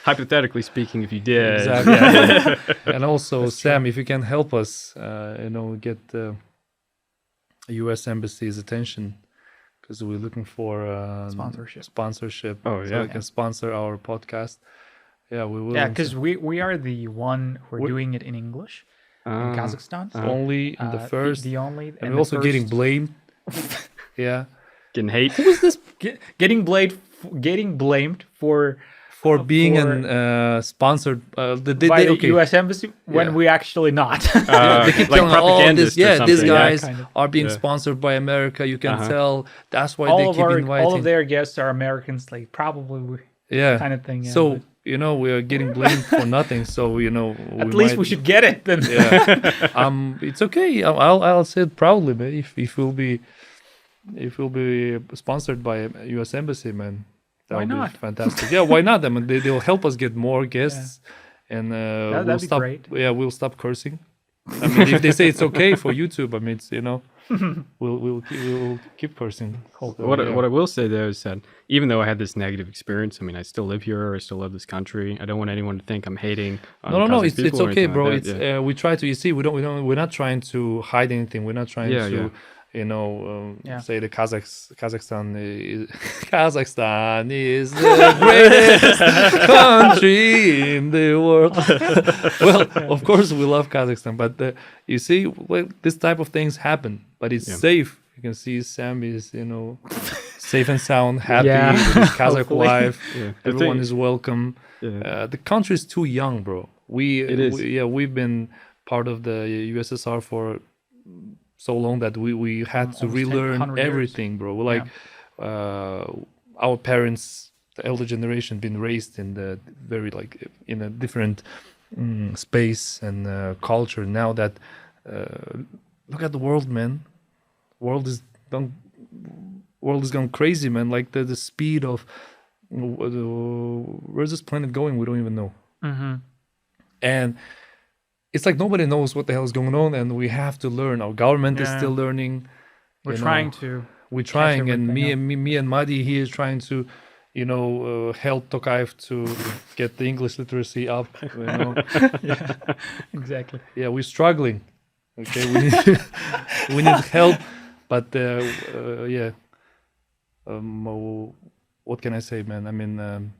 Hypothetically speaking, if you did. exactly. Yeah. And also, Sam, if you can help us, you know, get the U.S. Embassy's attention, because we're looking for sponsorship. Oh, so yeah. they can sponsor our podcast. Yeah, we will. Yeah, because we are the one who are doing it in English in Kazakhstan. only in the first, the only, and we're also getting blamed. Yeah, Getting hate. getting blamed for being sponsored. by the U.S. Embassy when Yeah. we actually not. They keep like telling, propagandist or these something. guys kind of. are being Yeah. sponsored by America. You can Uh-huh. tell. That's why they keep inviting. all of their guests are Americans, like probably yeah, kind of thing. Yeah, so but you know we are getting blamed for nothing. So you know, at least we should get it then. Yeah, it's okay. I'll say it proudly, but if we'll be sponsored by U.S. Embassy, man, that Why would not? be fantastic. Yeah, why not? I mean, they'll help us get more guests, and That'd we'll be stop. great. Yeah, we'll stop cursing. I mean, if they say it's okay for YouTube, I mean, it's, you know, we'll keep cursing. What I will say though is that even though I had this negative experience, I mean, I still live here. I still love this country. I don't want anyone to think I'm hating. No, Kazakh it's people or okay, anything bro. like It's that. Yeah. we try to. You see, we're not trying to hide anything. We're not trying Yeah, to, yeah. you know, Yeah. say the Kazakhstan is the greatest country in the world. Well, of course we love Kazakhstan, but you see, well, this type of things happen, but it's Yeah. safe. You can see Sam is, you know, safe and sound, happy Yeah. with his Kazakh Hopefully. wife. Yeah. The Everyone thing- is welcome. Yeah. The country is too young, bro. It is. We've been part of the USSR for so long that we had to Almost relearn 100 years. everything, bro. Like our parents the elder generation been raised in the very like in a different space and culture. Now that look at the world, man. World is gone crazy, man. Like the speed of where's this planet going? We don't even know. And it's like nobody knows what the hell is going on, and we have to learn. Our government is still learning. We're trying to. We're trying, and me and Madi, he is trying to, help Tokayev to get the English literacy up. Yeah, exactly. Yeah, we're struggling. Okay, we need help, but what can I say, man? I mean,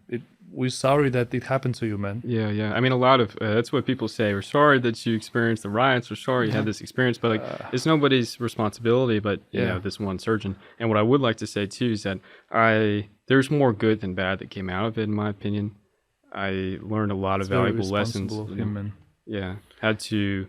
we're sorry that it happened to you, man. Yeah. I mean, a lot of that's what people say. We're sorry that you experienced the riots. We're sorry you had this experience, but like, it's nobody's responsibility. But you know, this one surgeon. And what I would like to say too is that there's more good than bad that came out of it, in my opinion. I learned a lot of valuable lessons. Of him, man. Yeah, had to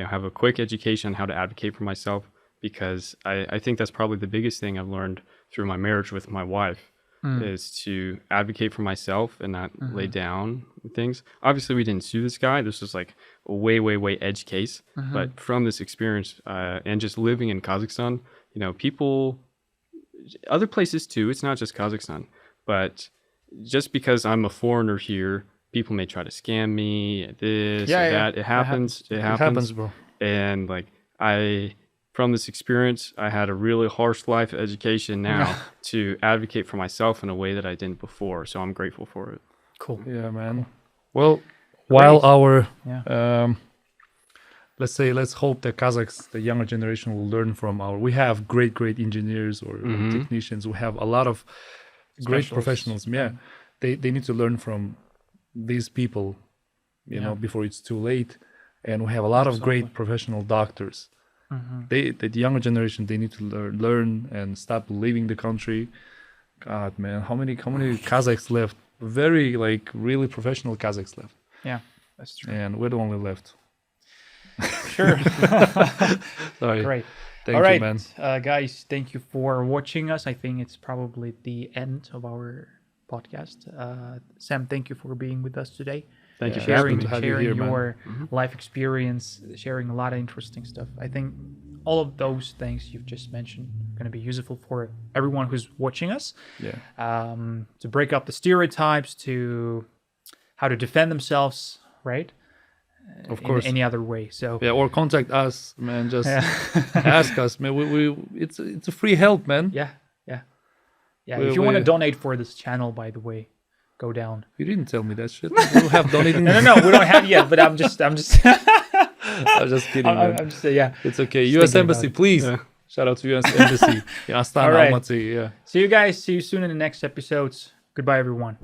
have a quick education on how to advocate for myself, because I think that's probably the biggest thing I've learned through my marriage with my wife. Is to advocate for myself and not lay down things. Obviously, we didn't sue this guy. This was like a way edge case. But from this experience and just living in Kazakhstan, people, other places too, it's not just Kazakhstan, but just because I'm a foreigner here, people may try to scam me, this or that. It happens. It happens, bro. And like from this experience, I had a really harsh life education now to advocate for myself in a way that I didn't before. So I'm grateful for it. Cool. Yeah, man. Well, while our, let's hope that Kazakhs, the younger generation, will learn from we have great engineers or technicians. We have a lot of great professionals. Yeah. They need to learn from these people, before it's too late. And we have a lot of great professional doctors. The younger generation, they need to learn and stop leaving the country. God, man, how many Kazakhs left? Very really professional Kazakhs left. Yeah, that's true. And we're the only left. Sure. Sorry. Great. Thank you, man. Guys, thank you for watching us. I think it's probably the end of our podcast. Sam, thank you for being with us today. Thank you for sharing having me. your life experience, sharing a lot of interesting stuff. I think all of those things you've just mentioned are going to be useful for everyone who's watching us. Yeah. To break up the stereotypes, to how to defend themselves, right? Of course. In any other way. So or contact us, man. Just ask us, man. It's a free help, man. Yeah. If you want to donate for this channel, by the way, go down. You didn't tell me that shit. We don't have donating. No, we don't have yet. But I'm just. I'm just kidding, man. I'm just It's okay. U.S. Embassy, please. Yeah. Shout out to U.S. Embassy. Astana, Almaty. Yeah. See you guys. See you soon in the next episodes. Goodbye, everyone.